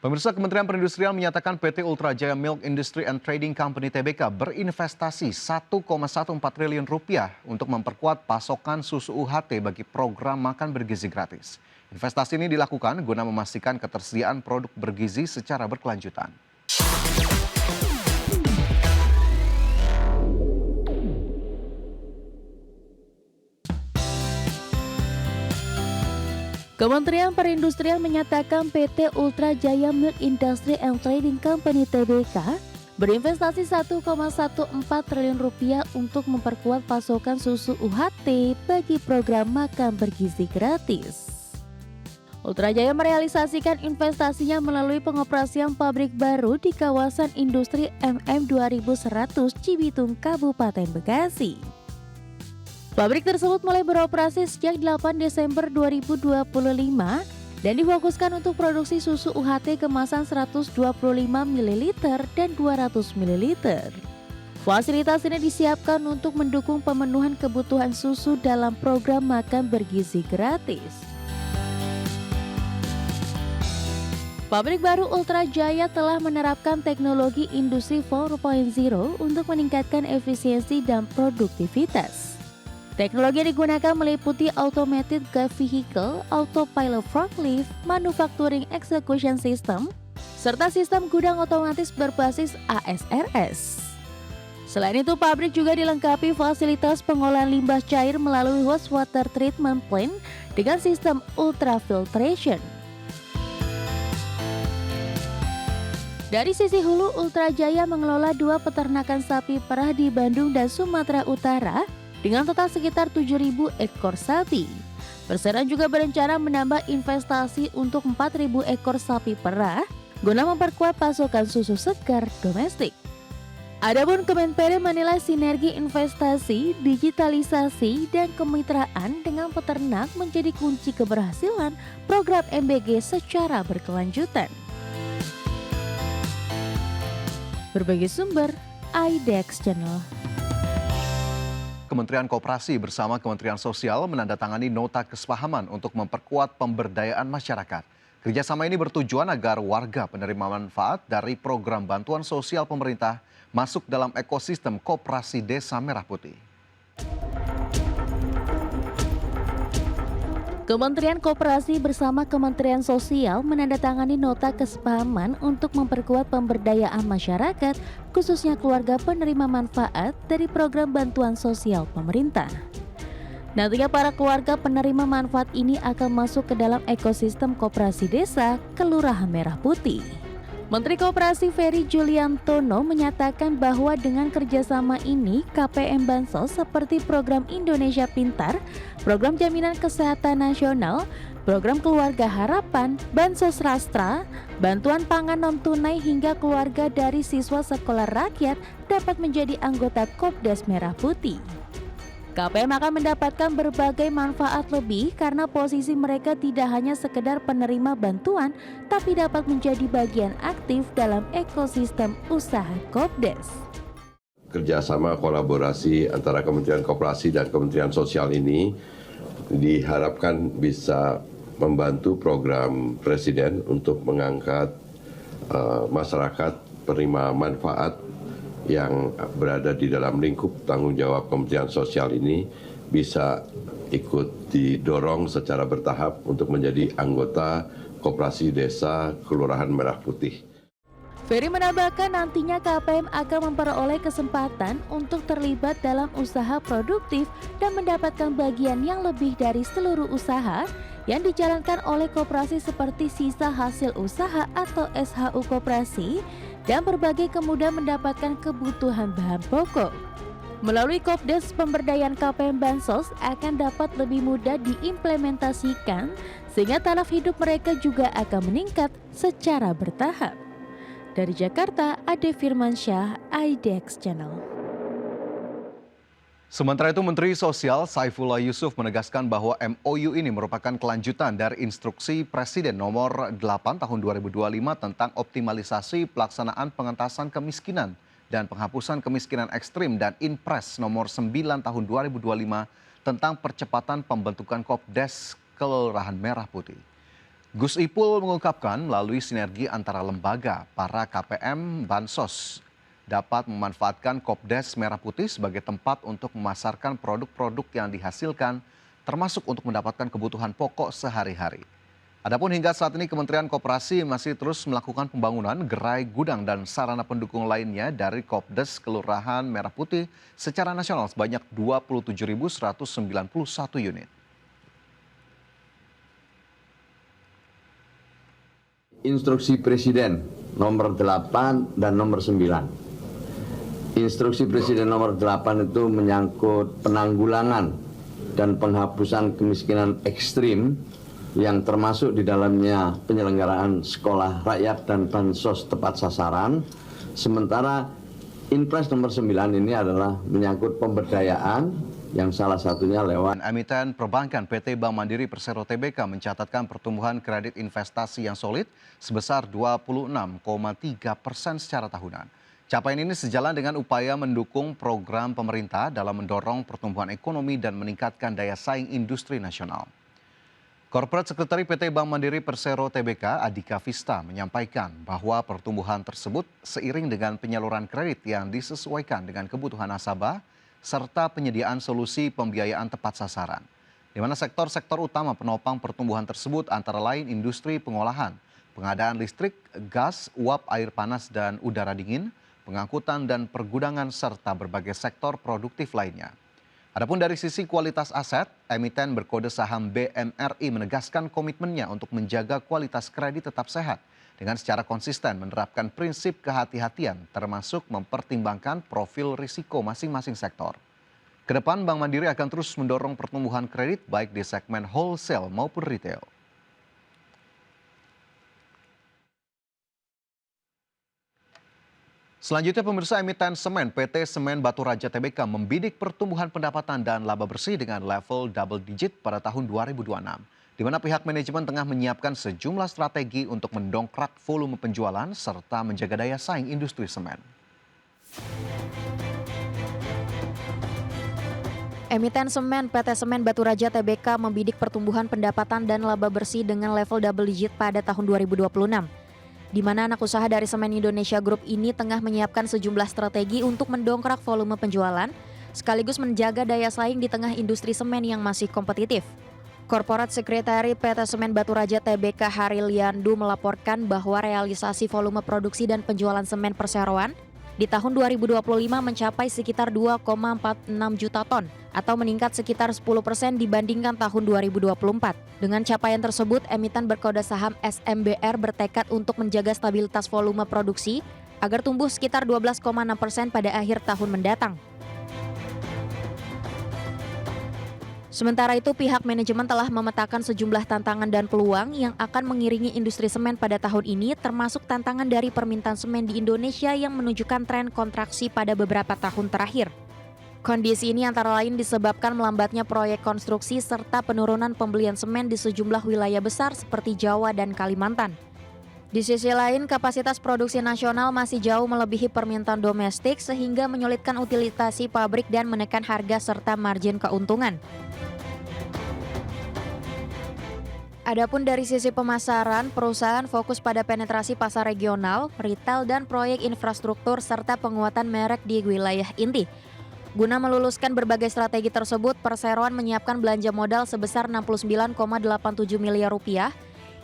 Pemirsa, Kementerian Perindustrian menyatakan PT Ultra Jaya Milk Industry and Trading Company (TBK) berinvestasi 1,14 triliun rupiah untuk memperkuat pasokan susu UHT bagi program makan bergizi gratis. Investasi ini dilakukan guna memastikan ketersediaan produk bergizi secara berkelanjutan. Kementerian Perindustrian menyatakan PT Ultra Jaya Milk Industry and Trading Company (TBK) berinvestasi 1,14 triliun rupiah untuk memperkuat pasokan susu UHT bagi program makan bergizi gratis. Ultra Jaya merealisasikan investasinya melalui pengoperasian pabrik baru di kawasan industri MM 2100 Cibitung, Kabupaten Bekasi. Pabrik tersebut mulai beroperasi sejak 8 Desember 2025 dan difokuskan untuk produksi susu UHT kemasan 125 ml dan 200 ml. Fasilitas ini disiapkan untuk mendukung pemenuhan kebutuhan susu dalam program makan bergizi gratis. Pabrik baru Ultra Jaya telah menerapkan teknologi industri 4.0 untuk meningkatkan efisiensi dan produktivitas. Teknologi yang digunakan meliputi Automated Guide Vehicle, Autopilot Forklift, Manufacturing Execution System, serta sistem gudang otomatis berbasis ASRS. Selain itu, pabrik juga dilengkapi fasilitas pengolahan limbah cair melalui wastewater treatment plant dengan sistem ultrafiltration. Dari sisi hulu, Ultra Jaya mengelola 2 peternakan sapi perah di Bandung dan Sumatera Utara dengan total sekitar 7.000 ekor sapi. Persero juga berencana menambah investasi untuk 4.000 ekor sapi perah guna memperkuat pasokan susu segar domestik. Adapun Kemenperi menilai sinergi investasi, digitalisasi, dan kemitraan dengan peternak menjadi kunci keberhasilan program MBG secara berkelanjutan. Berbagai sumber, IDEX Channel. Kementerian Koperasi bersama Kementerian Sosial menandatangani nota kesepahaman untuk memperkuat pemberdayaan masyarakat. Kerjasama ini bertujuan agar warga penerima manfaat dari program bantuan sosial pemerintah masuk dalam ekosistem Koperasi Desa Merah Putih. Kementerian Koperasi bersama Kementerian Sosial menandatangani nota kesepahaman untuk memperkuat pemberdayaan masyarakat, khususnya keluarga penerima manfaat dari program bantuan sosial pemerintah. Nantinya para keluarga penerima manfaat ini akan masuk ke dalam ekosistem Koperasi Desa Kelurahan Merah Putih. Menteri Koperasi Ferry Juliantono menyatakan bahwa dengan kerjasama ini KPM Bansos seperti program Indonesia Pintar, program Jaminan Kesehatan Nasional, program Keluarga Harapan, Bansos Rastra, bantuan pangan non-tunai hingga keluarga dari siswa sekolah rakyat dapat menjadi anggota Kopdes Merah Putih. KPM akan mendapatkan berbagai manfaat lebih karena posisi mereka tidak hanya sekedar penerima bantuan, tapi dapat menjadi bagian aktif dalam ekosistem usaha Kopdes. Kerjasama kolaborasi antara Kementerian Koperasi dan Kementerian Sosial ini diharapkan bisa membantu program Presiden untuk mengangkat masyarakat penerima manfaat yang berada di dalam lingkup tanggung jawab Kementerian Sosial ini bisa ikut didorong secara bertahap untuk menjadi anggota Koperasi Desa Kelurahan Merah Putih. Ferry menambahkan nantinya KPM akan memperoleh kesempatan untuk terlibat dalam usaha produktif dan mendapatkan bagian yang lebih dari seluruh usaha yang dijalankan oleh koperasi seperti sisa hasil usaha atau SHU koperasi dan berbagai kemudahan mendapatkan kebutuhan bahan pokok. Melalui Kopdes, pemberdayaan KPM Bansos akan dapat lebih mudah diimplementasikan sehingga taraf hidup mereka juga akan meningkat secara bertahap. Dari Jakarta, Ade Firmansyah, IDEX Channel. Sementara itu, Menteri Sosial Saifullah Yusuf menegaskan bahwa MOU ini merupakan kelanjutan dari Instruksi Presiden Nomor 8 Tahun 2025 tentang optimalisasi pelaksanaan pengentasan kemiskinan dan penghapusan kemiskinan ekstrim dan Inpres Nomor 9 Tahun 2025 tentang percepatan pembentukan Kopdes Kelurahan Merah Putih. Gus Ipul mengungkapkan melalui sinergi antara lembaga, para KPM Bansos dapat memanfaatkan Kopdes Merah Putih sebagai tempat untuk memasarkan produk-produk yang dihasilkan, termasuk untuk mendapatkan kebutuhan pokok sehari-hari. Adapun hingga saat ini Kementerian Koperasi masih terus melakukan pembangunan gerai gudang dan sarana pendukung lainnya dari Kopdes Kelurahan Merah Putih secara nasional sebanyak 27.191 unit. Instruksi Presiden nomor 8 dan nomor 9. Instruksi Presiden nomor 8 itu menyangkut penanggulangan dan penghapusan kemiskinan ekstrim yang termasuk di dalamnya penyelenggaraan sekolah rakyat dan bansos tepat sasaran. Sementara Inpres nomor 9 ini adalah menyangkut pemberdayaan yang salah satunya lewat Emiten perbankan PT Bank Mandiri Persero Tbk mencatatkan pertumbuhan kredit investasi yang solid sebesar 26,3% secara tahunan. Capaian ini sejalan dengan upaya mendukung program pemerintah dalam mendorong pertumbuhan ekonomi dan meningkatkan daya saing industri nasional. Corporate Secretary PT Bank Mandiri Persero Tbk, Adhika Vista, menyampaikan bahwa pertumbuhan tersebut seiring dengan penyaluran kredit yang disesuaikan dengan kebutuhan nasabah serta penyediaan solusi pembiayaan tepat sasaran. Di mana sektor-sektor utama penopang pertumbuhan tersebut antara lain industri pengolahan, pengadaan listrik, gas, uap air panas dan udara dingin, pengangkutan dan pergudangan serta berbagai sektor produktif lainnya. Adapun dari sisi kualitas aset, emiten berkode saham BMRI menegaskan komitmennya untuk menjaga kualitas kredit tetap sehat dengan secara konsisten menerapkan prinsip kehati-hatian termasuk mempertimbangkan profil risiko masing-masing sektor. Kedepan Bank Mandiri akan terus mendorong pertumbuhan kredit baik di segmen wholesale maupun retail. Selanjutnya pemirsa, emiten semen PT Semen Batu Raja Tbk membidik pertumbuhan pendapatan dan laba bersih dengan level double digit pada tahun 2026. Di mana pihak manajemen tengah menyiapkan sejumlah strategi untuk mendongkrak volume penjualan serta menjaga daya saing industri semen. Emiten semen PT Semen Batu Raja Tbk membidik pertumbuhan pendapatan dan laba bersih dengan level double digit pada tahun 2026. Di mana anak usaha dari Semen Indonesia Group ini tengah menyiapkan sejumlah strategi untuk mendongkrak volume penjualan, sekaligus menjaga daya saing di tengah industri semen yang masih kompetitif. Corporate Secretary PT Semen Batu Raja Tbk Hariliandu melaporkan bahwa realisasi volume produksi dan penjualan semen perseroan di tahun 2025 mencapai sekitar 2,46 juta ton atau meningkat sekitar 10% dibandingkan tahun 2024. Dengan capaian tersebut, emiten berkode saham SMBR bertekad untuk menjaga stabilitas volume produksi agar tumbuh sekitar 12,6% pada akhir tahun mendatang. Sementara itu, pihak manajemen telah memetakan sejumlah tantangan dan peluang yang akan mengiringi industri semen pada tahun ini, termasuk tantangan dari permintaan semen di Indonesia yang menunjukkan tren kontraksi pada beberapa tahun terakhir. Kondisi ini antara lain disebabkan melambatnya proyek konstruksi serta penurunan pembelian semen di sejumlah wilayah besar seperti Jawa dan Kalimantan. Di sisi lain, kapasitas produksi nasional masih jauh melebihi permintaan domestik sehingga menyulitkan utilisasi pabrik dan menekan harga serta margin keuntungan. Adapun dari sisi pemasaran, perusahaan fokus pada penetrasi pasar regional, retail, dan proyek infrastruktur serta penguatan merek di wilayah inti. Guna meluluskan berbagai strategi tersebut, perseroan menyiapkan belanja modal sebesar 69,87 miliar rupiah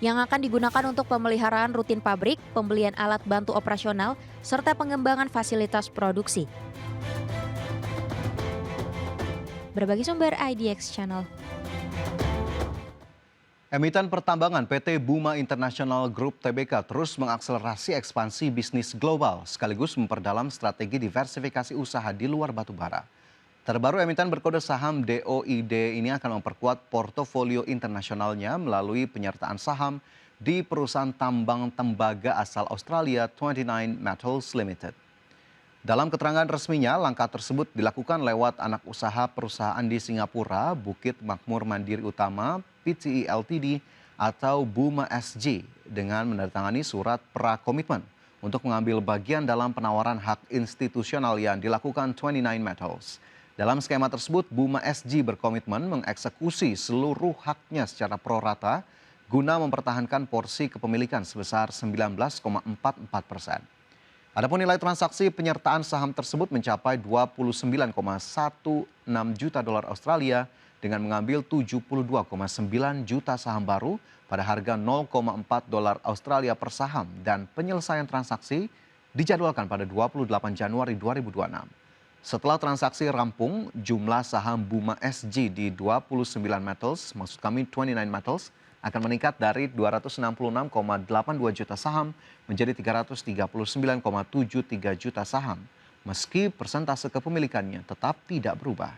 yang akan digunakan untuk pemeliharaan rutin pabrik, pembelian alat bantu operasional, serta pengembangan fasilitas produksi. Berbagi sumber IDX Channel. Emiten pertambangan PT Buma International Group Tbk terus mengakselerasi ekspansi bisnis global sekaligus memperdalam strategi diversifikasi usaha di luar batubara. Terbaru emiten berkode saham DOID ini akan memperkuat portofolio internasionalnya melalui penyertaan saham di perusahaan tambang tembaga asal Australia 29 Metals Limited. Dalam keterangan resminya, langkah tersebut dilakukan lewat anak usaha perusahaan di Singapura, Bukit Makmur Mandiri Utama, PTE Ltd atau Buma SG dengan menandatangani surat pra-komitmen untuk mengambil bagian dalam penawaran hak institusional yang dilakukan 29 Metals. Dalam skema tersebut, Buma SG berkomitmen mengeksekusi seluruh haknya secara prorata guna mempertahankan porsi kepemilikan sebesar 19,44%. Adapun nilai transaksi penyertaan saham tersebut mencapai 29,16 juta dolar Australia dengan mengambil 72,9 juta saham baru pada harga 0,4 dolar Australia per saham dan penyelesaian transaksi dijadwalkan pada 28 Januari 2026. Setelah transaksi rampung, jumlah saham Buma SG di 29 Metals, maksud kami 29 Metals, akan meningkat dari 266,82 juta saham menjadi 339,73 juta saham, meski persentase kepemilikannya tetap tidak berubah.